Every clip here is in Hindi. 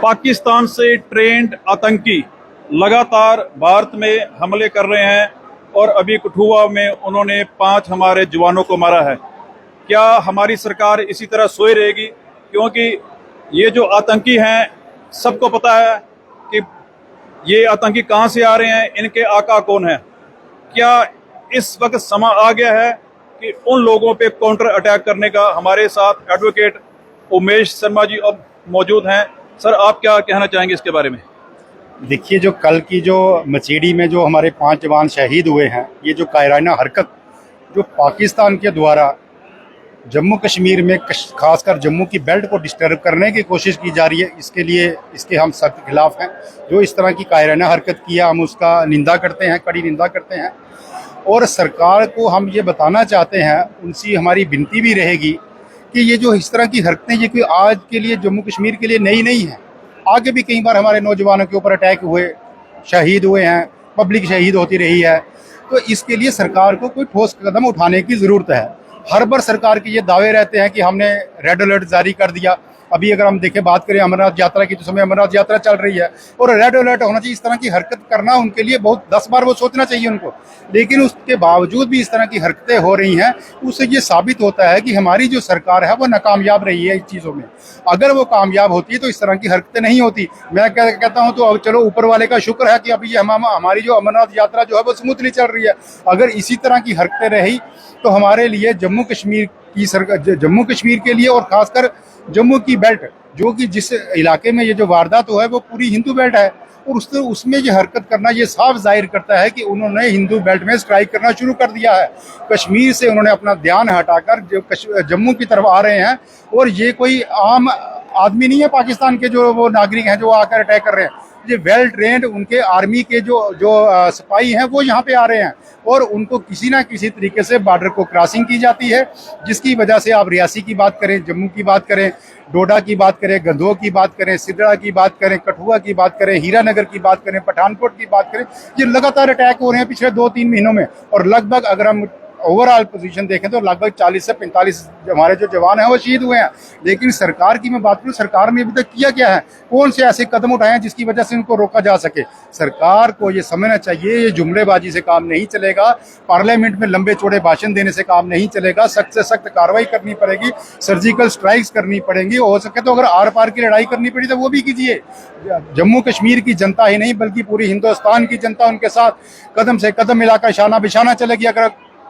पाकिस्तान से ट्रेंड आतंकी लगातार भारत में हमले कर रहे हैं और अभी कठुआ में उन्होंने 5 हमारे जवानों को मारा है। क्या हमारी सरकार इसी तरह सोई रहेगी? क्योंकि ये जो आतंकी हैं, सबको पता है कि ये आतंकी कहां से आ रहे हैं, इनके आका कौन है। क्या इस वक्त समय आ गया है कि उन लोगों पे काउंटर अटैक करने का? हमारे साथ एडवोकेट उमेश शर्मा जी अब मौजूद हैं। सर, आप क्या कहना चाहेंगे इसके बारे में? देखिए, जो कल की जो मचीड़ी में जो हमारे 5 जवान शहीद हुए हैं, ये जो कायराना हरकत जो पाकिस्तान के द्वारा जम्मू कश्मीर में खासकर जम्मू की बेल्ट को डिस्टर्ब करने की कोशिश की जा रही है, इसके हम सख्त खिलाफ हैं। जो इस तरह की कायराना हरकत किया, हम उसका निंदा करते हैं, कड़ी निंदा करते हैं। और सरकार को हम ये बताना चाहते हैं, उनसे हमारी विनती भी रहेगी कि ये जो इस तरह की हरकतें, ये कोई आज के लिए जम्मू कश्मीर के लिए नई नहीं है। आगे भी कई बार हमारे नौजवानों के ऊपर अटैक हुए, शहीद हुए हैं, पब्लिक शहीद होती रही है। तो इसके लिए सरकार को कोई ठोस कदम उठाने की ज़रूरत है। हर बार सरकार के ये दावे रहते हैं कि हमने रेड अलर्ट जारी कर दिया। अभी अगर हम देखें, बात करें अमरनाथ यात्रा की, तो समय अमरनाथ यात्रा चल रही है और रेड अलर्ट होना चाहिए। इस तरह की हरकत करना उनके लिए बहुत 10 बार वो सोचना चाहिए उनको। लेकिन उसके बावजूद भी इस तरह की हरकतें हो रही हैं, उससे ये साबित होता है कि हमारी जो सरकार है वो नाकामयाब रही है इस चीज़ों में। अगर वो कामयाब होती तो इस तरह की हरकतें नहीं होती। मैं कहता हूँ, तो अब चलो ऊपर वाले का शुक्र है कि अभी ये हमारी जो अमरनाथ यात्रा जो है वो स्मूथली चल रही है। अगर इसी तरह की हरकतें रही तो हमारे लिए जम्मू कश्मीर की सरकार, जम्मू कश्मीर के लिए और खासकर जम्मू की बेल्ट, जो कि जिस इलाके में ये जो वारदात हुआ है वो पूरी हिंदू बेल्ट है, और उसमें ये हरकत करना ये साफ जाहिर करता है कि उन्होंने हिंदू बेल्ट में स्ट्राइक करना शुरू कर दिया है। कश्मीर से उन्होंने अपना ध्यान हटाकर जो जम्मू की तरफ आ रहे हैं, और ये कोई आम आदमी नहीं है पाकिस्तान के जो वो नागरिक हैं जो आकर अटैक कर रहे हैं। ये वेल ट्रेंड उनके आर्मी के जो सिपाही हैं वो यहाँ पे आ रहे हैं, और उनको किसी ना किसी तरीके से बॉर्डर को क्रॉसिंग की जाती है, जिसकी वजह से आप रियासी की बात करें, जम्मू की बात करें, डोडा की बात करें, गंदोह की बात करें, सिद्रा की बात करें, कठुआ की बात करें, हीरानगर की बात करें, पठानकोट की बात करें, ये लगातार अटैक हो रहे हैं पिछले 2-3 महीनों में। और लगभग अगर हम ओवरऑल पोजीशन देखें तो लगभग 40 से 45 हमारे जो जवान हैं वो शहीद हुए हैं। लेकिन सरकार की मैं बात करूं, सरकार ने अभी तक किया क्या है? कौन से ऐसे कदम उठाए हैं जिसकी वजह से इनको रोका जा सके? सरकार को ये समझना चाहिए, ये जुमलेबाजी से काम नहीं चलेगा, पार्लियामेंट में लंबे चौड़े भाषण देने से काम नहीं चलेगा। सख्त से सख्त कार्रवाई करनी पड़ेगी, सर्जिकल स्ट्राइक्स करनी पड़ेंगी। हो सके तो अगर आर पार की लड़ाई करनी पड़ी तो वो भी कीजिए। जम्मू कश्मीर की जनता ही नहीं बल्कि पूरी हिंदुस्तान की जनता उनके साथ कदम से कदम मिलाकर शाना बिशाना चलेगी।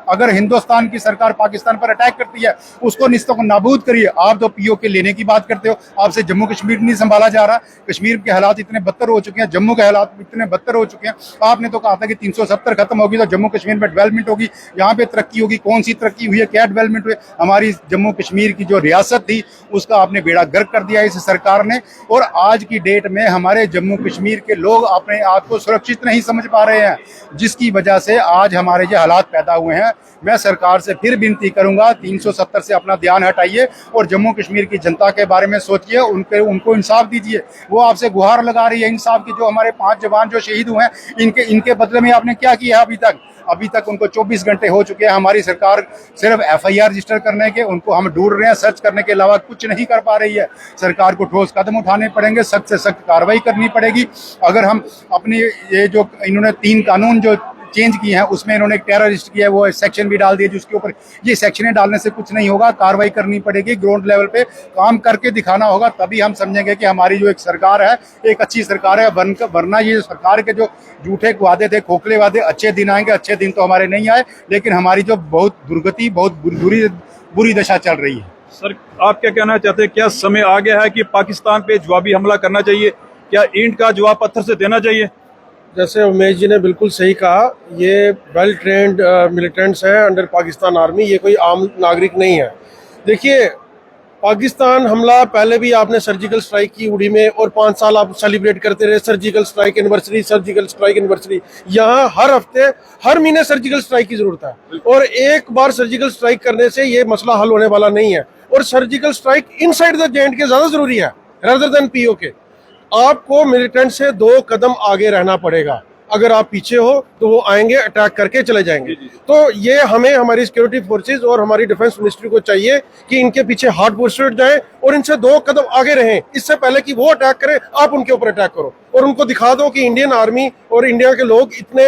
अगर हिंदुस्तान की सरकार पाकिस्तान पर अटैक करती है, उसको निस्तों को नाबूद करिए। आप तो पीओके लेने की बात करते हो, आपसे जम्मू कश्मीर नहीं संभाला जा रहा। कश्मीर के हालात इतने बदतर हो चुके हैं, जम्मू के हालात इतने बदतर हो चुके हैं। आपने तो कहा था कि 370 खत्म होगी तो जम्मू कश्मीर में डेवलपमेंट होगी, यहाँ पे तरक्की होगी। कौन सी तरक्की हुई है? क्या डेवलपमेंट हुई? हमारी जम्मू कश्मीर की जो रियासत थी उसका आपने बेड़ा गर्क कर दिया इस सरकार ने। और आज की डेट में हमारे जम्मू कश्मीर के लोग अपने आप को सुरक्षित नहीं समझ पा रहे हैं, जिसकी वजह से आज हमारे जो हालात पैदा हुए हैं। मैं सरकार से फिर विनती करूंगा, 370 से अपना ध्यान हटाइए और जम्मू कश्मीर की जनता के बारे में सोचिए, उनको इंसाफ दीजिए। वो आपसे गुहार लगा रही है इंसाफ की। जो हमारे 5 जवान जो शहीद हुए हैं, इनके बदले में आपने क्या किया है अभी तक उनको 24 घंटे हो चुके हैं। हमारी सरकार सिर्फ FIR रजिस्टर करने के, उनको हम ढूंढ रहे हैं, सर्च करने के अलावा कुछ नहीं कर पा रही है। सरकार को ठोस कदम उठाने पड़ेंगे, सख्त से सख्त कार्रवाई करनी पड़ेगी। अगर हम अपनी ये जो इन्होंने 3 कानून जो चेंज किए हैं, उसमें इन्होंने एक टेररिस्ट किया है, वो सेक्शन भी डाल दिए जिसके ऊपर ये सेक्शनें डालने से कुछ नहीं होगा। कार्रवाई करनी पड़ेगी, ग्राउंड लेवल पे काम करके दिखाना होगा, तभी हम समझेंगे कि हमारी जो एक सरकार है एक अच्छी सरकार है। वरना ये सरकार के जो झूठे वादे थे, खोखले वादे, अच्छे दिन आएंगे, अच्छे दिन तो हमारे नहीं आए, लेकिन हमारी जो बहुत दुर्गति, बहुत बुरी दशा चल रही है। सर, आप क्या कहना चाहते हैं? क्या समय आ गया है कि पाकिस्तान पे जवाबी हमला करना चाहिए? क्या ईंट का जवाब पत्थर से देना चाहिए? जैसे उमेश जी ने बिल्कुल सही कहा, ये वेल ट्रेंड मिलिटेंट्स हैं अंडर पाकिस्तान आर्मी, ये कोई आम नागरिक नहीं है। देखिए, पाकिस्तान हमला पहले भी आपने सर्जिकल स्ट्राइक की उड़ी में, और 5 साल आप सेलिब्रेट करते रहे surgical strike anniversary, surgical strike anniversary. यहाँ हर हफ्ते, हर महीने सर्जिकल स्ट्राइक की जरूरत है, और एक बार सर्जिकल स्ट्राइक करने से ये मसला हल होने वाला नहीं है। और surgical strike inside the J&K ज्यादा जरूरी है, रादर देन POK। आपको मिलिटेंट से 2 कदम आगे रहना पड़ेगा। अगर आप पीछे हो तो वो आएंगे, अटैक करके चले जाएंगे। तो ये हमें हमारी सिक्योरिटी फोर्सेस और हमारी डिफेंस मिनिस्ट्री को चाहिए कि इनके पीछे हार्ड पुरस्यूट जाए और इनसे 2 कदम आगे रहें, इससे पहले कि वो अटैक करें आप उनके ऊपर अटैक करो और उनको दिखा दो कि इंडियन आर्मी और इंडिया के लोग इतने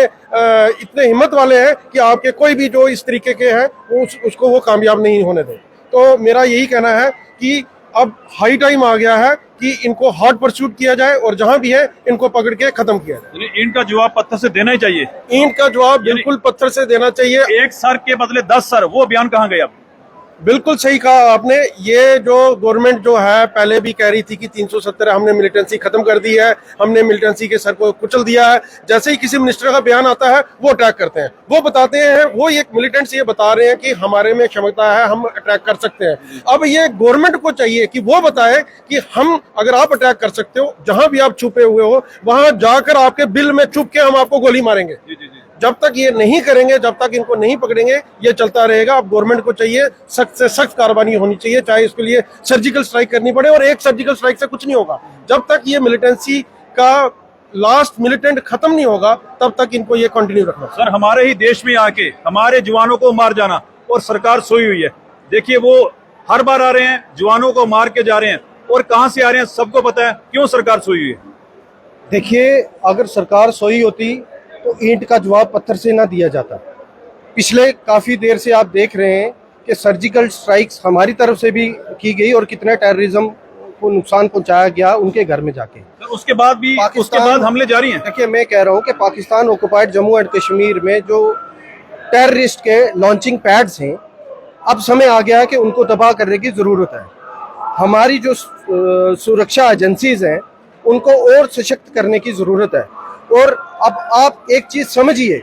हिम्मत वाले हैं कि आपके कोई भी जो इस तरीके के हैं उसको वो कामयाब नहीं होने दें। तो मेरा यही कहना है कि अब हाई टाइम आ गया है कि इनको हॉट परस्यूट किया जाए और जहां भी है इनको पकड़ के खत्म किया जाए। इनका जवाब पत्थर से देना ही चाहिए। ईंट का जवाब बिल्कुल पत्थर से देना चाहिए। 1 सर के बदले 10 सर, वो बयान कहाँ गया? बिल्कुल सही कहा आपने। ये जो गवर्नमेंट जो है पहले भी कह रही थी कि 370 हमने मिलिटेंसी खत्म कर दी है, हमने मिलिटेंसी के सर को कुचल दिया है। जैसे ही किसी मिनिस्टर का बयान आता है वो अटैक करते हैं, वो बताते हैं, वो एक मिलिटेंट्स ये बता रहे हैं कि हमारे में क्षमता है, हम अटैक कर सकते हैं। अब ये गवर्नमेंट को चाहिए कि वो बताए कि हम, अगर आप अटैक कर सकते हो, जहां भी आप छुपे हुए हो वहां जाकर आपके बिल में छुप के हम आपको गोली मारेंगे। जब तक ये नहीं करेंगे, जब तक इनको नहीं पकड़ेंगे, ये चलता रहेगा। अब गवर्नमेंट को चाहिए सख्त से सख्त कार्रवाई होनी चाहिए, चाहे इसके लिए सर्जिकल स्ट्राइक करनी पड़े। और एक सर्जिकल स्ट्राइक से कुछ नहीं होगा। जब तक ये मिलिटेंसी का लास्ट मिलिटेंट खत्म नहीं होगा तब तक इनको ये कंटिन्यू रखना। सर, हमारे ही देश में आके हमारे जवानों को मार जाना और सरकार सोई हुई है। देखिए, वो हर बार आ रहे हैं, जवानों को मार के जा रहे हैं, और कहां से आ रहे हैं सबको पता है। क्यों सरकार सोई हुई है? देखिए, अगर सरकार सोई होती तो ईंट का जवाब पत्थर से ना दिया जाता। पिछले काफ़ी देर से आप देख रहे हैं कि सर्जिकल स्ट्राइक्स हमारी तरफ से भी की गई और कितना टेररिज्म को नुकसान पहुंचाया गया उनके घर में जाके। उसके बाद हमले जारी हैं। देखिए, मैं कह रहा हूं कि पाकिस्तान ऑक्युपाइड जम्मू एंड कश्मीर में जो टेररिस्ट के लॉन्चिंग पैड्स हैं, अब समय आ गया है कि उनको तबाह करने की ज़रूरत है। हमारी जो सुरक्षा एजेंसीज हैं उनको और सशक्त करने की ज़रूरत है। और अब आप एक चीज समझिए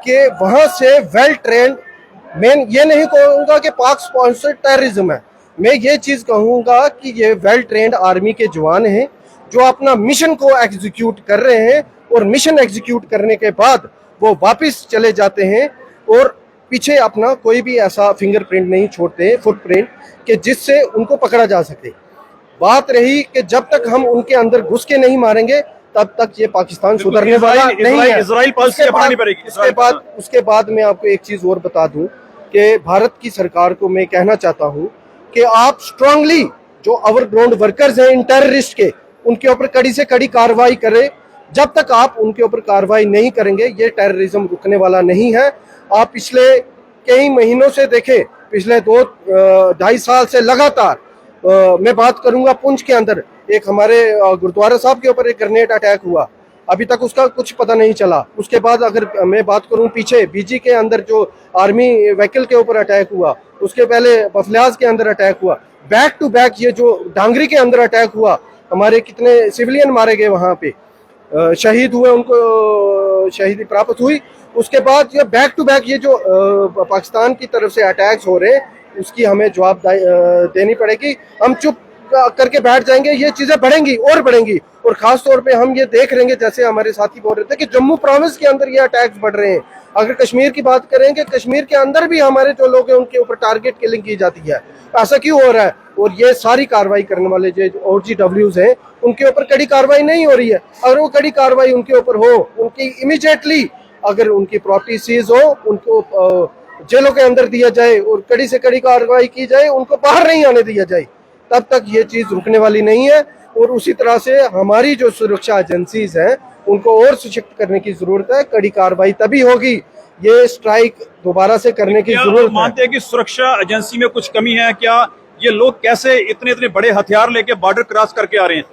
कि वहां से वेल ट्रेंड, मैं ये नहीं कहूंगा कि पाक स्पॉन्सर्ड टेररिज्म है, मैं ये चीज कहूंगा कि ये वेल ट्रेंड आर्मी के जवान हैं जो अपना मिशन को एग्जीक्यूट कर रहे हैं, और मिशन एग्जीक्यूट करने के बाद वो वापस चले जाते हैं और पीछे अपना कोई भी ऐसा फिंगरप्रिंट नहीं छोड़ते हैं, फुटप्रिंट, कि जिससे उनको पकड़ा जा सके। बात रही कि जब तक हम उनके अंदर घुस के नहीं मारेंगे तब तक ये पाकिस्तान सुधरने वाला नहीं है। उसके बाद मैं आपको एक चीज और बता दूं कि भारत की सरकार को मैं कहना चाहता हूं कि आप स्ट्रांगली जो ओवरग्राउंड वर्कर्स हैं इन टेररिस्ट के, उनके ऊपर कड़ी से कड़ी कार्रवाई करें। जब तक आप उनके ऊपर कार्रवाई नहीं करेंगे ये टेररिज्म रुकने वाला नहीं है। आप पिछले कई महीनों से देखें, पिछले 2-2.5 साल से लगातार, मैं बात करूंगा पुंछ के अंदर एक हमारे गुरुद्वारा साहब के ऊपर एक ग्रेनेड अटैक हुआ, अभी तक उसका कुछ पता नहीं चला। उसके बाद अगर मैं बात करूं पीछे बीजी के अंदर जो आर्मी व्हीकल के ऊपर अटैक हुआ, उसके पहले बफलियाज के अंदर अटैक हुआ, बैक टू बैक ये जो डांगरी के अंदर अटैक हुआ, हमारे कितने सिविलियन मारे गए, वहां पे शहीद हुए, उनको शहीदी प्राप्त हुई। उसके बाद ये बैक टू बैक ये जो पाकिस्तान की तरफ से अटैक्स हो रहे हैं उसकी हमें जवाब देनी पड़ेगी। हम चुप करके बैठ जाएंगे ये चीजें बढ़ेंगी और बढ़ेंगी। और खास तौर पे हम ये देख रहेंगे, जैसे हमारे साथी बोल रहे थे कि जम्मू प्रोविंस के अंदर ये अटैक्स बढ़ रहे हैं। अगर कश्मीर की बात करेंगे, कश्मीर के अंदर भी हमारे जो लोग हैं उनके ऊपर टारगेट किलिंग की जाती है। ऐसा क्यों हो रहा है? और ये सारी कार्रवाई करने वाले जो OGWs हैं उनके ऊपर कड़ी कार्रवाई नहीं हो रही है। अगर वो कड़ी कार्रवाई उनके ऊपर हो, उनकी इमीडिएटली अगर उनकी प्रॉपर्टी सीज हो, उनको जेलों के अंदर दिया जाए और कड़ी से कड़ी कार्रवाई की जाए, उनको बाहर नहीं आने दिया जाए, तब तक ये चीज रुकने वाली नहीं है। और उसी तरह से हमारी जो सुरक्षा एजेंसीज हैं उनको और सशक्त करने की जरूरत है। कड़ी कार्रवाई तभी होगी, ये स्ट्राइक दोबारा से करने की जरूरत है। मानते हैं कि सुरक्षा एजेंसी में कुछ कमी है क्या? ये लोग कैसे इतने बड़े हथियार लेके बॉर्डर क्रॉस करके आ रहे हैं?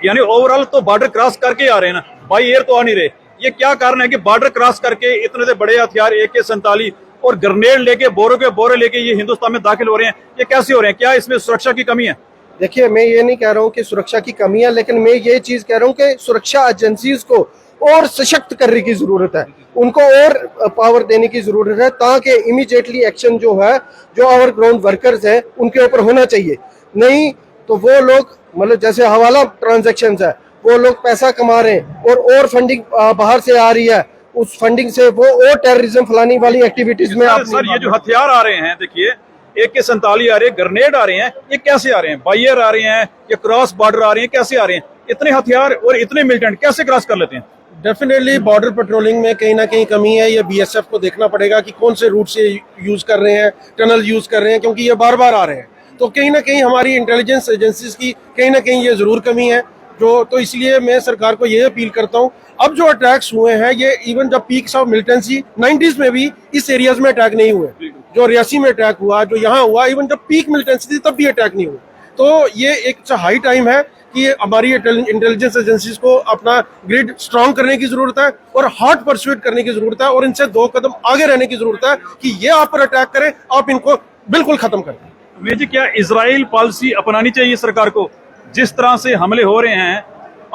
यानी ओवरऑल तो बॉर्डर क्रॉस करके आ रहे हैं ना, बाई एयर तो आ नहीं रहे। ये क्या कारण है कि बॉर्डर क्रॉस करके इतने से बड़े हथियार AK-47 और ग्रेनेड लेके, बोरों के बोरे लेके ये हिंदुस्तान में दाखिल हो रहे हैं? ये कैसे हो रहे हैं? क्या इसमें सुरक्षा की कमी है? देखिए, मैं ये नहीं कह रहा हूँ कि सुरक्षा की कमी है, लेकिन मैं ये चीज कह रहा हूँ कि सुरक्षा एजेंसीज को और सशक्त करने की जरूरत है, उनको और पावर देने की जरूरत है, ताकि इमीडिएटली एक्शन जो है, जो ओवर ग्राउंड वर्कर्स है उनके ऊपर होना चाहिए। नहीं तो वो लोग, मतलब जैसे हवाला ट्रांजेक्शन है, वो लोग पैसा कमा रहे हैं और फंडिंग बाहर से आ रही है, उस फंडिंग से वो और टेररिज्म फैलाने वाली एक्टिविटीज में। सर, ये जो हथियार आ रहे हैं, देखिए AK-47 आ रहे हैं, ग्रेनेड आ रहे हैं, ये कैसे आ रहे हैं? बाई एयर आ रहे हैं, ये क्रॉस बॉर्डर आ रहे हैं, कैसे आ रहे हैं? इतने हथियार और इतने मिलिटेंट कैसे क्रॉस कर लेते हैं? डेफिनेटली बॉर्डर पेट्रोलिंग में कहीं ना कहीं कमी है। ये बीएसएफ को देखना पड़ेगा कि कौन से रूट से यूज कर रहे हैं, टनल यूज कर रहे हैं, क्योंकि ये बार बार आ रहे हैं। तो कहीं ना कहीं हमारी इंटेलिजेंस एजेंसीज की कहीं ना कहीं ये जरूर कमी है। तो इसलिए मैं सरकार को ये अपील करता हूँ, अब जो अटैक्स हुए हैं ये इवन जब पीक्स ऑफ मिलिटेंसी 90s में भी इस एरियाज में अटैक नहीं हुए। जो रियासी में अटैक हुआ, जो यहाँ हुआ, इवन जब पीक मिलिटेंसी थी तब भी अटैक नहीं हुए। तो ये एक हाई टाइम है कि हमारी इंटेलिजेंस एजेंसीज को अपना ग्रिड स्ट्रांग करने की जरूरत है और हॉट परस्यूट करने की जरूरत है और इनसे 2 कदम आगे रहने की जरूरत है कि ये आप पर अटैक करें, आप इनको बिल्कुल खत्म करें। मेजर जी, क्या इजराइल पॉलिसी अपनानी चाहिए सरकार को? जिस तरह से हमले हो रहे हैं,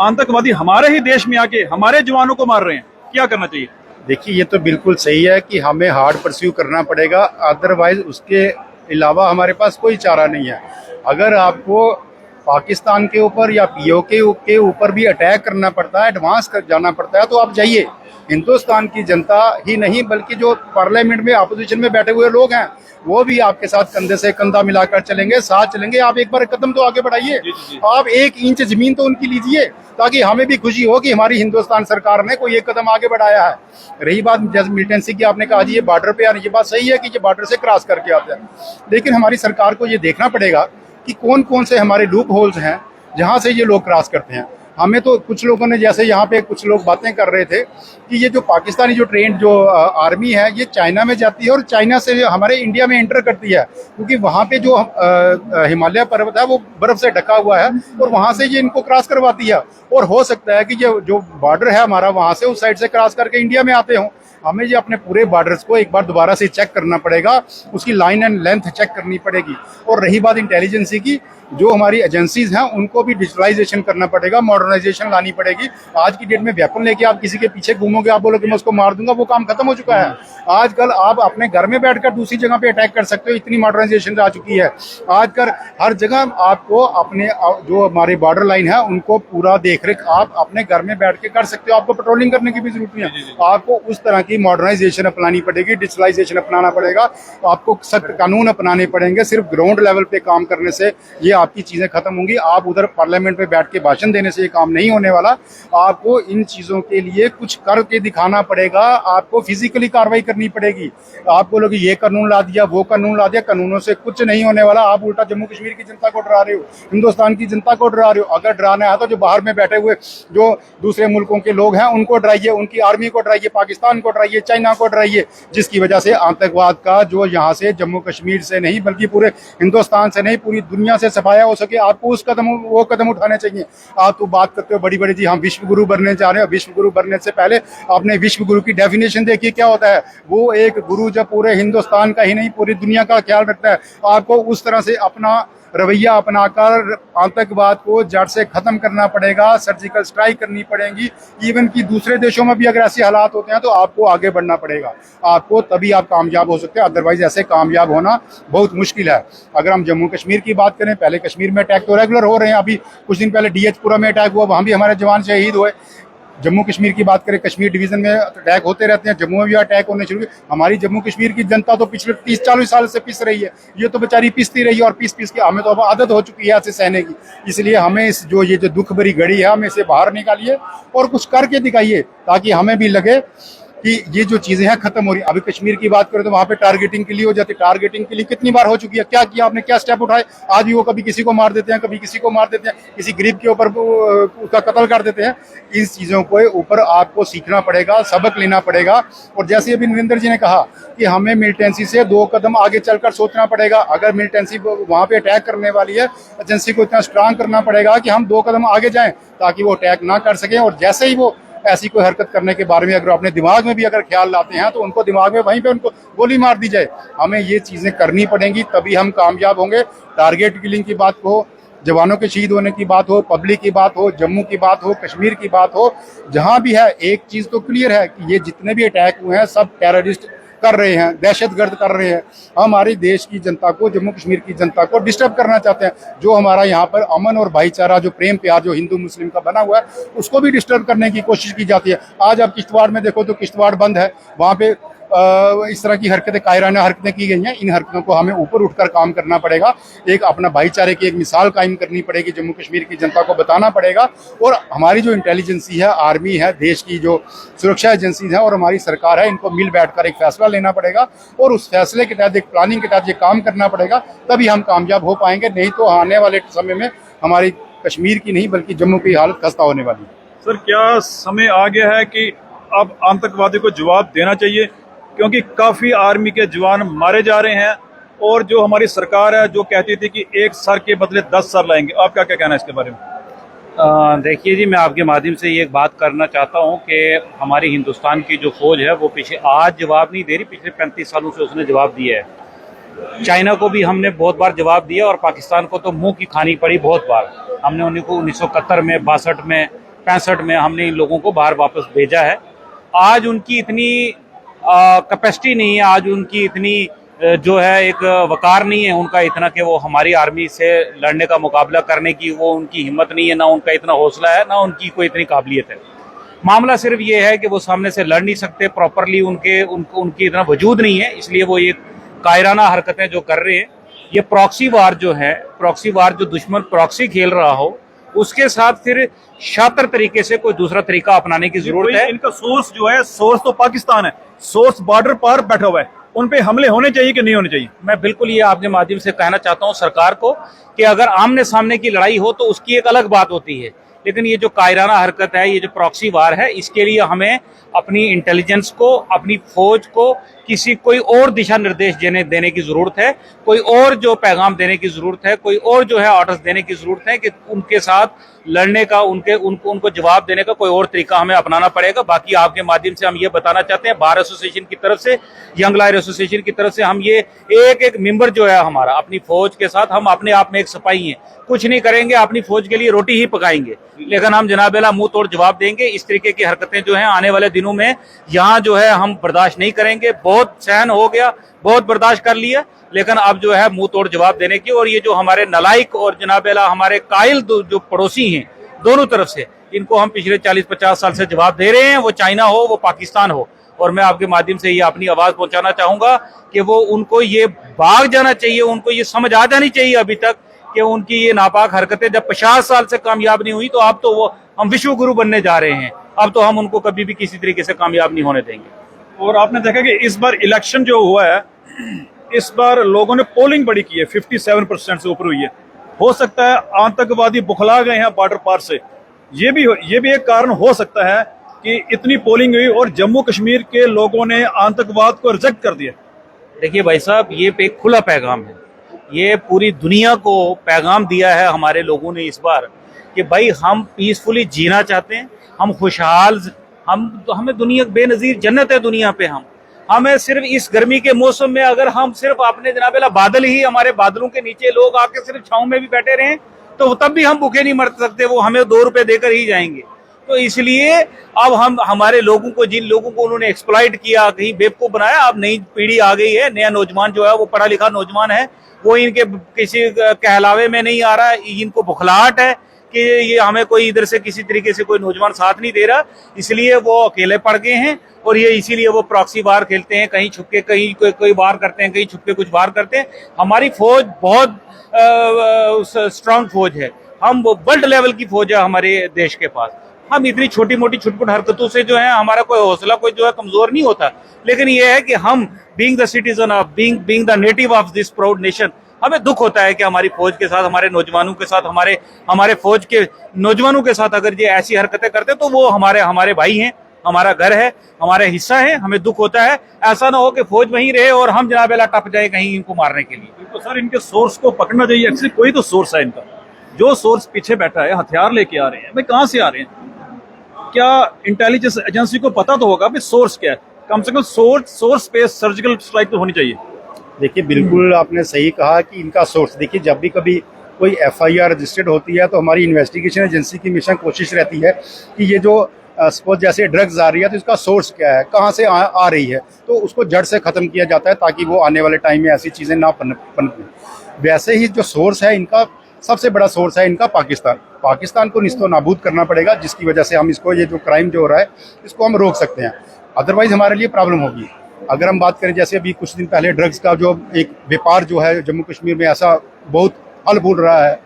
आतंकवादी हमारे ही देश में आके हमारे जवानों को मार रहे हैं, क्या करना चाहिए? देखिए, ये तो बिल्कुल सही है कि हमें हार्ड परस्यू करना पड़ेगा, अदरवाइज उसके अलावा हमारे पास कोई चारा नहीं है। अगर आपको पाकिस्तान के ऊपर या पीओके के ऊपर भी अटैक करना पड़ता है, एडवांस कर जाना पड़ता है, तो आप जाइए। हिंदुस्तान की जनता ही नहीं बल्कि जो पार्लियामेंट में अपोजिशन में बैठे हुए लोग हैं वो भी आपके साथ कंधे से कंधा मिलाकर चलेंगे, साथ चलेंगे। आप एक बार कदम तो आगे बढ़ाइए, आप 1 इंच जमीन तो उनकी लीजिए ताकि हमें भी खुशी हो कि हमारी हिंदुस्तान सरकार ने कोई एक कदम आगे बढ़ाया है। रही बात जैसे मिलिटेंसी की, आपने कहा जी ये बॉर्डर पे आ रही है, ये बात सही है कि ये बॉर्डर से क्रॉस करके आते हैं, लेकिन हमारी सरकार को ये देखना पड़ेगा कि कौन कौन से हमारे लूप होल्स हैं जहाँ से ये लोग क्रॉस करते हैं। हमें तो कुछ लोगों ने, जैसे यहाँ पे कुछ लोग बातें कर रहे थे कि ये जो पाकिस्तानी जो ट्रेंड जो आर्मी है ये चाइना में जाती है और चाइना से हमारे इंडिया में एंटर करती है, क्योंकि वहाँ पे जो हिमालय पर्वत है वो बर्फ से ढका हुआ है और वहाँ से ये इनको क्रॉस करवाती है। और हो सकता है कि ये जो बॉर्डर है हमारा वहाँ से उस साइड से क्रॉस करके इंडिया में आते हों। हमें ये अपने पूरे बॉर्डर्स को एक बार दोबारा से चेक करना पड़ेगा, उसकी लाइन एंड लेंथ चेक करनी पड़ेगी। और रही बात इंटेलिजेंसी की, जो हमारी एजेंसीज हैं उनको भी डिजिटलाइजेशन करना पड़ेगा, मॉडर्नाइजेशन लानी पड़ेगी। आज की डेट में वेपन लेके आप किसी के पीछे घूमोगे, आप बोलोगे मैं उसको मार दूंगा, वो काम खत्म हो चुका है। आजकल आप अपने घर में बैठकर दूसरी जगह पे अटैक कर सकते हो, इतनी मॉडर्नाइजेशन आ चुकी है। आजकल हर जगह आपको अपने जो हमारी बॉर्डर लाइन है उनको पूरा देखरेख आप अपने घर में बैठ के कर सकते हो, आपको पेट्रोलिंग करने की भी जरूरत नहीं है। आपको उस तरह की मॉडर्नाइजेशन अपनानी पड़ेगी, डिजिटलाइजेशन अपनाना पड़ेगा, आपको सख्त कानून अपनाने पड़ेंगे। सिर्फ ग्राउंड लेवल पे काम करने से ये आपकी चीजें खत्म होंगी। आप उधर पार्लियामेंट में बैठ के भाषण देने से ये काम नहीं होने वाला। आपको इन चीजों के लिए कुछ करके दिखाना पड़ेगा, आपको फिजिकली कार्रवाई करनी पड़ेगी। आप बोलोगे ये कानून ला दिया, वो कानून ला दिया, कानूनों से कुछ नहीं होने वाला। आप उल्टा जम्मू कश्मीर की जनता को डरा रहे हो, हिंदुस्तान की जनता को डरा रहे हो। अगर डराना है तो जो बाहर में बैठे हुए जो दूसरे मुल्कों के लोग हैं उनको डराइए, उनकी आर्मी को डराइए, पाकिस्तान को डराइए, चाइना को डराइए, जिसकी वजह से आतंकवाद का जो यहाँ से जम्मू कश्मीर से नहीं बल्कि पूरे हिंदुस्तान से नहीं पूरी दुनिया से सफाया हो सके। आपको वो कदम उठाने चाहिए। आप तो बात करते हो बड़ी बड़ी जी हम विश्व गुरु बनने जा रहे हैं। विश्व गुरु बनने से पहले आपने विश्व गुरु की डेफिनेशन देखी क्या होता है। वो एक गुरु जब पूरे हिंदुस्तान का ही नहीं पूरी दुनिया का ख्याल रखता है। आपको उस तरह से अपना रवैया अपनाकर आतंकवाद को जड़ से खत्म करना पड़ेगा, सर्जिकल स्ट्राइक करनी पड़ेगी। इवन कि दूसरे देशों में भी अगर ऐसे हालात होते हैं तो आपको आगे बढ़ना पड़ेगा, आपको तभी आप कामयाब हो सकते हैं, अदरवाइज ऐसे कामयाब होना बहुत मुश्किल है। अगर हम जम्मू कश्मीर की बात करें, पहले कश्मीर में अटैक तो रेगुलर हो रहे हैं, अभी कुछ दिन पहले डीएचपुरा में अटैक हुआ, वहाँ भी हमारे जवान शहीद हुए। जम्मू कश्मीर की बात करें, कश्मीर डिवीजन में अटैक होते रहते हैं, जम्मू में भी अटैक होने शुरू हुए। हमारी जम्मू कश्मीर की जनता तो पिछले 30-40 साल से पिस रही है, ये तो बेचारी पिसती रही है और पिस के हमें तो अब आदत हो चुकी है ऐसे सहने की। इसलिए हमें ये जो दुख भरी घड़ी है हमें इसे बाहर निकालिए और कुछ करके दिखाइए ताकि हमें भी लगे कि ये जो चीजें हैं खत्म हो रही। अभी कश्मीर की बात करें तो वहां पे टारगेटिंग के लिए हो जाती है, टारगेटिंग के लिए कितनी बार हो चुकी है, क्या किया आपने, क्या स्टेप उठाए। आज भी वो कभी किसी को मार देते हैं, कभी किसी को मार देते हैं, किसी गरीब के ऊपर उसका कत्ल कर देते हैं। इन चीजों के ऊपर आपको सीखना पड़ेगा, सबक लेना पड़ेगा। और जैसे अभी नरेंद्र जी ने कहा कि हमें मिलिटेंसी से 2 कदम आगे चलकर सोचना पड़ेगा। अगर मिलिटेंसी वहां पे अटैक करने वाली है, एजेंसी को इतना स्ट्रांग करना पड़ेगा कि हम 2 कदम आगे जाएं ताकि वो अटैक ना कर सकें। और जैसे ही वो ऐसी कोई हरकत करने के बारे में अगर अपने दिमाग में भी अगर ख्याल लाते हैं तो उनको दिमाग में वहीं पे उनको गोली मार दी जाए। हमें ये चीजें करनी पड़ेंगी, तभी हम कामयाब होंगे। टारगेट किलिंग की बात हो, जवानों के शहीद होने की बात हो, पब्लिक की बात हो, जम्मू की बात हो, कश्मीर की बात हो, जहां भी है एक चीज तो क्लियर है कि ये जितने भी अटैक हुए हैं सब टेररिस्ट कर रहे हैं, दहशतगर्द कर रहे हैं। हमारे देश की जनता को, जम्मू कश्मीर की जनता को डिस्टर्ब करना चाहते हैं। जो हमारा यहाँ पर अमन और भाईचारा, जो प्रेम प्यार जो हिंदू मुस्लिम का बना हुआ है, उसको भी डिस्टर्ब करने की कोशिश की जाती है। आज आप किश्तवाड़ में देखो तो किश्तवाड़ बंद है, वहाँ पे इस तरह की हरकतें, कायराना हरकतें की गई हैं, इन हरकतों को हमें ऊपर उठकर काम करना पड़ेगा। एक अपना भाईचारे की एक मिसाल कायम करनी पड़ेगी, जम्मू कश्मीर की जनता को बताना पड़ेगा। और हमारी जो इंटेलिजेंसी है, आर्मी है, देश की जो सुरक्षा एजेंसीज हैं और हमारी सरकार है, इनको मिल बैठकर एक फैसला लेना पड़ेगा और उस फैसले के तहत, एक प्लानिंग के तहत ये काम करना पड़ेगा, तभी हम कामयाब हो पाएंगे। नहीं तो आने वाले समय में हमारी कश्मीर की नहीं बल्कि जम्मू की हालत खस्ता होने वाली है। सर, क्या समय आ गया है कि अब आतंकवादी को जवाब देना चाहिए, क्योंकि काफी आर्मी के जवान मारे जा रहे हैं और जो हमारी सरकार है जो कहती थी कि एक सर के बदले 10 सर लाएंगे, आपका क्या कहना है इसके बारे में? देखिए जी, मैं आपके माध्यम से ये एक बात करना चाहता हूँ कि हमारी हिंदुस्तान की जो फौज है वो पीछे आज जवाब नहीं दे रही, पिछले 35 सालों से उसने जवाब दिया है। चाइना को भी हमने बहुत बार जवाब दिया और पाकिस्तान को तो मुंह की खानी पड़ी बहुत बार। हमने उन्हीं को 1971 में, 62 में, 65 में हमने इन लोगों को बाहर वापस भेजा है। आज उनकी इतनी कैपेसिटी नहीं है, आज उनकी इतनी जो है एक वकार नहीं है उनका इतना कि वो हमारी आर्मी से लड़ने का मुकाबला करने की वो उनकी हिम्मत नहीं है, ना उनका इतना हौसला है, ना उनकी कोई इतनी काबिलियत है। मामला सिर्फ ये है कि वो सामने से लड़ नहीं सकते प्रॉपरली, उनकी इतना वजूद नहीं है, इसलिए वो ये कायराना हरकतें जो कर रहे हैं। ये प्रॉक्सी वार जो है, प्रॉक्सी वार जो दुश्मन प्रॉक्सी खेल रहा हो उसके साथ फिर शातिर तरीके से कोई दूसरा तरीका अपनाने की जरूरत है। इनका सोर्स जो है, सोर्स तो पाकिस्तान है, सोर्स बॉर्डर पर बैठा हुआ है, उन पे हमले होने चाहिए कि नहीं होने चाहिए? मैं बिल्कुल ये आपके माध्यम से कहना चाहता हूं सरकार को कि अगर आमने सामने की लड़ाई हो तो उसकी एक अलग बात होती है, लेकिन ये जो कायराना हरकत है, ये जो प्रॉक्सी वार है, इसके लिए हमें अपनी इंटेलिजेंस को, अपनी फौज को कोई और दिशा निर्देश देने की जरूरत है, कोई और जो पैगाम देने की जरूरत है, कोई और जो है ऑर्डर्स देने की जरूरत है कि उनके साथ लड़ने का, उनको जवाब देने का कोई और तरीका हमें अपनाना पड़ेगा। बाकी आपके माध्यम से हम ये बताना चाहते हैं, बार एसोसिएशन की तरफ से, यंग लायर एसोसिएशन की तरफ से, हम ये एक मेंबर जो है हमारा अपनी फौज के साथ, हम अपने आप में एक सिपाही हैं, कुछ नहीं करेंगे, अपनी फौज के लिए रोटी ही पकाएंगे, लेकिन हम जनाबेला मुंह तोड़ जवाब देंगे। इस तरीके की हरकतें जो हैं आने वाले दिनों में यहाँ जो है हम बर्दाश्त नहीं करेंगे। बहुत सहन हो गया, बहुत बर्दाश्त कर लिया, लेकिन अब जो है मुंह तोड़ जवाब देने की। और ये जो हमारे नलायक और जनाबेला हमारे कायल जो पड़ोसी हैं दोनों तरफ से, इनको हम पिछले 40-50 साल से जवाब दे रहे हैं, वो चाइना हो, वो पाकिस्तान हो। और मैं आपके माध्यम से ये अपनी आवाज पहुंचाना चाहूंगा कि वो उनको ये भाग जाना चाहिए, उनको ये समझ आ जानी चाहिए अभी तक कि उनकी ये नापाक हरकतें जब 50 साल से कामयाब नहीं हुई, तो अब तो वो हम विश्व गुरु बनने जा रहे हैं, अब तो हम उनको कभी भी किसी तरीके से कामयाब नहीं होने देंगे। और आपने देखा कि इस बार इलेक्शन जो हुआ है, इस बार लोगों ने पोलिंग बड़ी की है, 57% से ऊपर हुई है। हो सकता है आतंकवादी बुखला गए हैं बॉर्डर पार से, ये भी एक कारण हो सकता है कि इतनी पोलिंग हुई और जम्मू कश्मीर के लोगों ने आतंकवाद को रिजेक्ट कर दिया। देखिए भाई साहब, ये एक खुला पैगाम है, ये पूरी दुनिया को पैगाम दिया है हमारे लोगों ने इस बार कि भाई हम पीसफुली जीना चाहते हैं, हम खुशहाल, हमें दुनिया बेनजीर जन्नत है दुनिया पे। हमें सिर्फ इस गर्मी के मौसम में अगर हम सिर्फ अपने जनाबेला बादल ही, हमारे बादलों के नीचे लोग आके सिर्फ छांव में भी बैठे रहें तो तब भी हम भूखे नहीं मर सकते, वो हमें 2 रुपए देकर ही जाएंगे। तो इसलिए अब हम हमारे लोगों को, जिन लोगों को उन्होंने एक्सप्लॉइट किया, कहीं बेवकूफ बनाया, अब नई पीढ़ी आ गई है, नया नौजवान जो है वो पढ़ा लिखा नौजवान है, वो इनके किसी कहलावे में नहीं आ रहा है, इनको बुखलाहट है कि ये हमें कोई इधर से किसी तरीके से कोई नौजवान साथ नहीं दे रहा, इसलिए वो अकेले पड़ गए हैं। और ये इसीलिए वो प्रॉक्सी वार खेलते हैं, कहीं छुपके कहीं कोई वार करते हैं, कहीं छुपके कुछ वार करते हैं। हमारी फौज बहुत स्ट्रांग फौज है, हम वर्ल्ड लेवल की फौज है हमारे देश के पास। हम इतनी छोटी मोटी छुटपुट हरकतों से जो है हमारा कोई हौसला कोई जो है कमजोर नहीं होता, लेकिन ये है कि हम being the citizen of being the native of this proud nation, हमें दुख होता है कि हमारी फौज के साथ, हमारे नौजवानों के साथ, हमारे फौज के नौजवानों के साथ अगर ये ऐसी हरकतें करते तो वो हमारे भाई हैं, हमारा घर है, हमारे हिस्सा है, हमें दुख होता है। ऐसा ना हो कि फौज वहीं रहे और हम जनाबेला टप जाए कहीं इनको मारने के लिए। तो सर, इनके सोर्स को पकड़ना चाहिए, एक्चुअली कोई तो सोर्स है इनका, जो सोर्स पीछे बैठा है, हथियार लेके आ रहे हैं, भाई कहाँ से आ रहे हैं? क्या इंटेलिजेंस एजेंसी को पता तो होगा भाई सोर्स क्या है, कम से कम सोर्स पे सर्जिकल स्ट्राइक तो होनी चाहिए। देखिए, बिल्कुल आपने सही कहा कि इनका सोर्स, देखिए जब भी कभी कोई एफआईआर रजिस्टर्ड होती है तो हमारी इन्वेस्टिगेशन एजेंसी की मिशन कोशिश रहती है कि ये जो सपोज जैसे ड्रग्स आ रही है तो इसका सोर्स क्या है, कहाँ से आ रही है, तो उसको जड़ से ख़त्म किया जाता है ताकि वो आने वाले टाइम में ऐसी चीज़ें ना पनपें। वैसे ही जो सोर्स है इनका, सबसे बड़ा सोर्स है इनका पाकिस्तान को निस्तो नाबूद करना पड़ेगा, जिसकी वजह से हम इसको, ये जो क्राइम जो हो रहा है इसको हम रोक सकते हैं, अदरवाइज हमारे लिए प्रॉब्लम होगी। अगर हम बात करें जैसे अभी कुछ दिन पहले ड्रग्स का जो एक व्यापार जो है जम्मू कश्मीर में ऐसा बहुत फल फूल रहा है,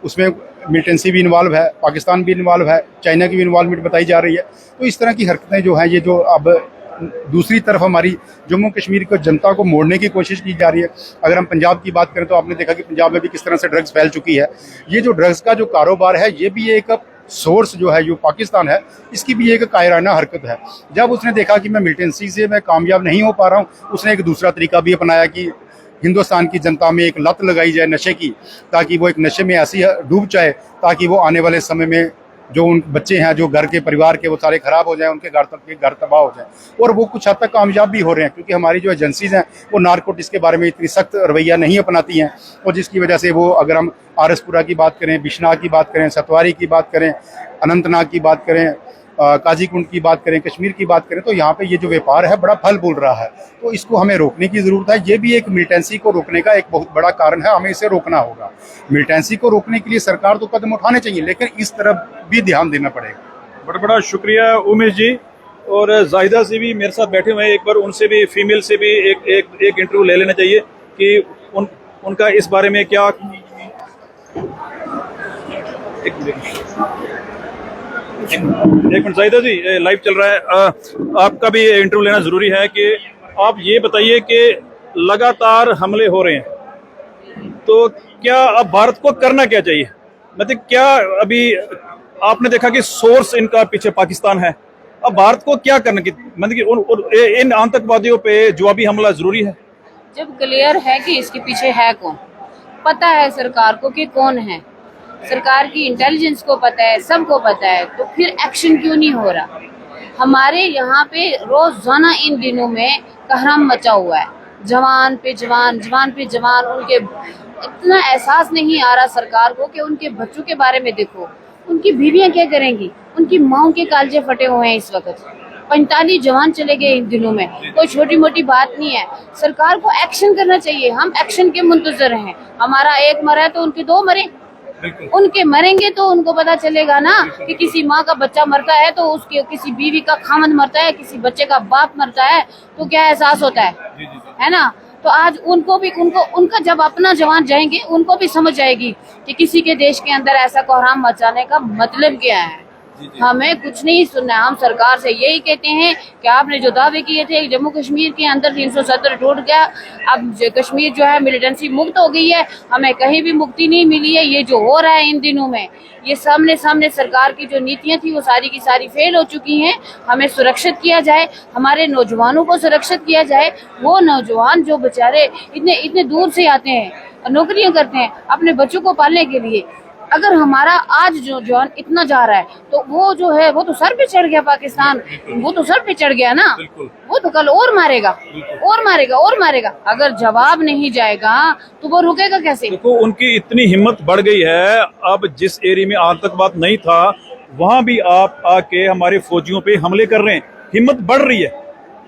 उसमें मिलिटेंसी भी इन्वॉल्व है, पाकिस्तान भी इन्वॉल्व है, चाइना की भी इन्वॉल्वमेंट बताई जा रही है। तो इस तरह की हरकतें जो हैं ये जो अब दूसरी तरफ हमारी जम्मू कश्मीर को जनता को मोड़ने की कोशिश की जा रही है। अगर हम पंजाब की बात करें तो आपने देखा कि पंजाब में भी किस तरह से ड्रग्स फैल चुकी है। ये जो ड्रग्स का जो कारोबार है ये भी एक सोर्स जो है जो पाकिस्तान है इसकी भी एक कायराना हरकत है। जब उसने देखा कि मैं मिलिटेंसी से मैं कामयाब नहीं हो पा रहा हूँ, उसने एक दूसरा तरीका भी अपनाया कि हिंदुस्तान की जनता में एक लत लगाई जाए नशे की, ताकि वो एक नशे में ऐसी डूब जाए ताकि वो आने वाले समय में जो उन बच्चे हैं जो घर के परिवार के वो सारे खराब हो जाएं, उनके घर तबाह हो जाए। और वो कुछ हद तक कामयाब भी हो रहे हैं क्योंकि हमारी जो एजेंसीज हैं वो नारकोटिक्स के बारे में इतनी सख्त रवैया नहीं अपनाती हैं, और जिसकी वजह से वो अगर हम आरएसपुरा की बात करें, बिश्नाह की बात करें, सतवारी की बात करें, अनंतनाग की बात करें, काजीकुंड की बात करें, कश्मीर की बात करें, तो यहाँ पे ये जो व्यापार है बड़ा फल फूल रहा है। तो इसको हमें रोकने की ज़रूरत है। ये भी एक मिलिटेंसी को रोकने का एक बहुत बड़ा कारण है, हमें इसे रोकना होगा। मिलिटेंसी को रोकने के लिए सरकार तो कदम उठाने चाहिए, लेकिन इस तरफ भी ध्यान देना पड़ेगा। बड़ा बड़ा शुक्रिया उमेश जी। और जाहिदा से भी मेरे साथ बैठे हुए हैं, एक बार उनसे भी, फीमेल से भी एक इंटरव्यू ले लेना चाहिए कि उनका इस बारे में क्या। एक मिनट जाहिदा जी, लाइव चल रहा है, आपका भी इंटरव्यू लेना जरूरी है कि आप ये बताइए कि लगातार हमले हो रहे हैं तो क्या अब भारत को करना क्या चाहिए? मतलब क्या अभी आपने देखा कि सोर्स इनका पीछे पाकिस्तान है, अब भारत को क्या करना की मतलब कि इन आतंकवादियों पे जवाबी हमला जरूरी है? जब क्लियर है कि इसके पीछे है कौन, पता है सरकार को कि कौन है, सरकार की इंटेलिजेंस को पता है, सबको पता है, तो फिर एक्शन क्यों नहीं हो रहा? हमारे यहाँ पे रोजाना इन दिनों में कहराम मचा हुआ है, जवान पे जवान, जवान पे जवान। उनके इतना एहसास नहीं आ रहा सरकार को कि उनके बच्चों के बारे में देखो, उनकी बीवियां क्या करेंगी, उनकी माओं के कालजे फटे हुए हैं इस वक्त। 45 जवान चले गए इन दिनों में, कोई छोटी मोटी बात नहीं है। सरकार को एक्शन करना चाहिए, हम एक्शन के मुंतजर हैं। हमारा एक मरा है तो उनके 2 मरे, उनके मरेंगे तो उनको पता चलेगा ना कि किसी माँ का बच्चा मरता है तो उसके किसी बीवी का खामद मरता है, किसी बच्चे का बाप मरता है तो क्या एहसास होता है ना? तो आज उनको भी उनका जब अपना जवान जाएंगे उनको भी समझ आएगी कि किसी के देश के अंदर ऐसा कोहराम मचाने का मतलब क्या है। हमें कुछ नहीं सुनना है, हम सरकार से यही कहते हैं कि आपने जो दावे किए थे जम्मू कश्मीर के अंदर 370 टूट गया, अब कश्मीर जो है मिलिटेंसी मुक्त हो गई है, हमें कहीं भी मुक्ति नहीं मिली है। ये जो हो रहा है इन दिनों में, ये सामने सरकार की जो नीतियां थी वो सारी की सारी फेल हो चुकी हैं। हमें सुरक्षित किया जाए, हमारे नौजवानों को सुरक्षित किया जाए। वो नौजवान जो बेचारे इतने दूर से आते हैं, नौकरियां करते हैं अपने बच्चों को पालने के लिए, अगर हमारा आज जो जवान इतना जा रहा है तो वो जो है वो तो सर पे चढ़ गया पाकिस्तान, वो तो सर पे चढ़ गया ना, वो तो कल और मारेगा और मारेगा और मारेगा। अगर जवाब नहीं जाएगा तो वो रुकेगा कैसे? देखो उनकी इतनी हिम्मत बढ़ गई है, अब जिस एरिया में आतंकवाद नहीं था वहां भी आप आके हमारे फौजियों पे हमले कर रहे हैं, हिम्मत बढ़ रही है।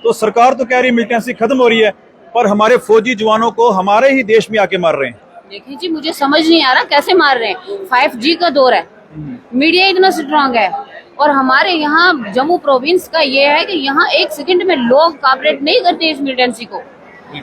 तो सरकार तो कह रही है मिलिटेंसी खत्म हो रही है, पर हमारे फौजी जवानों को हमारे ही देश में आके मार रहे हैं। देखिए जी, मुझे समझ नहीं आ रहा कैसे मार रहे हैं। 5G का दौर है, मीडिया इतना स्ट्रांग है, और हमारे यहाँ जम्मू प्रोविंस का ये है कि यहाँ 1 सेकंड में लोग कॉपरेट नहीं करते इस मिलिटेंसी को।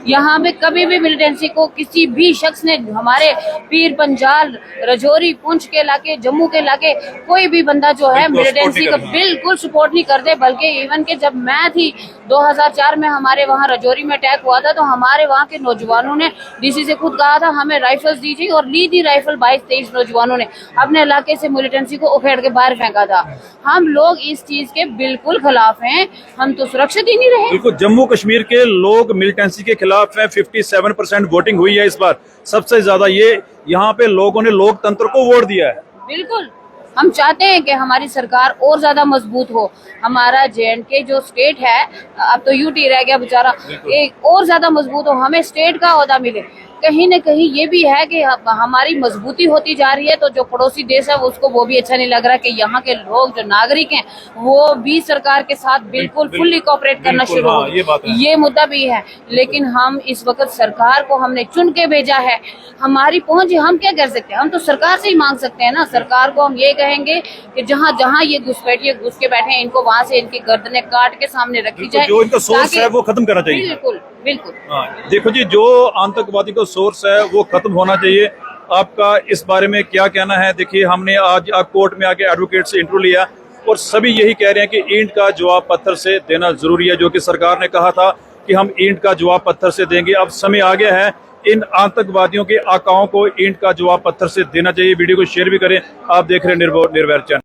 यहाँ पे कभी भी मिलिटेंसी को किसी भी शख्स ने, हमारे पीर पंजाल, रजौरी, पुंछ के इलाके, जम्मू के इलाके, कोई भी बंदा जो है मिलिटेंसी का बिल्कुल सपोर्ट नहीं करते। बल्कि इवन के जब मैं थी 2004 में हमारे वहाँ रजौरी में अटैक हुआ था तो हमारे वहाँ के नौजवानों ने डीसी से खुद कहा था हमें राइफल्स दीजिए, और ली थी राइफल 22-23 नौजवानों ने अपने इलाके से मिलिटेंसी को उखेड़ के बाहर फेंका था। हम लोग इस चीज के बिल्कुल खिलाफ हैं, हम तो सुरक्षित ही नहीं रहे। बिल्कुल, जम्मू कश्मीर के लोग मिलिटेंसी के खिलाफ है। 57% वोटिंग हुई है इस बार, सबसे ज्यादा ये यहाँ पे लोगों ने लोकतंत्र को वोट दिया है। बिल्कुल, हम चाहते हैं कि हमारी सरकार और ज्यादा मजबूत हो। हमारा J&K जो स्टेट है, अब तो यूटी रह गया बेचारा, एक और ज्यादा मजबूत हो, हमें स्टेट का ओहदा मिले। कहीं न कहीं ये भी है कि हमारी मजबूती होती जा रही है, तो जो पड़ोसी देश है उसको वो भी अच्छा नहीं लग रहा कि यहाँ के लोग जो नागरिक हैं वो भी सरकार के साथ बिल्कुल फुल्ली कोऑपरेट करना बिल्कुल, शुरू हाँ, हो। ये बात है। ये मुद्दा भी है, लेकिन हम इस वक्त सरकार को हमने चुन के भेजा है, हमारी पहुंच हम क्या कर सकते हैं, हम तो सरकार से ही मांग सकते हैं ना। सरकार को हम ये कहेंगे कि जहाँ जहाँ ये घुसपैठिए घुस के बैठे हैं, इनको वहां से इनकी गर्दनें काट के सामने रखी बिल्कुल, जाए। जो इनका सोर्स ताकि- है वो खत्म करना चाहिए। बिल्कुल बिल्कुल। हाँ, देखो जी, जो आतंकवादी का सोर्स है वो खत्म होना चाहिए। आपका इस बारे में क्या कहना है? देखिए, हमने आज कोर्ट में आके एडवोकेट से इंटरव्यू लिया और सभी यही कह रहे हैं कि ईंट का जवाब पत्थर से देना जरूरी है, जो कि सरकार ने कहा था कि हम ईंट का जवाब पत्थर से देंगे। अब समय आ गया है, इन आतंकवादियों के आकाओं को ईंट का जवाब पत्थर से देना चाहिए। वीडियो को शेयर भी करें। आप देख रहे हैं निर्भय चैनल।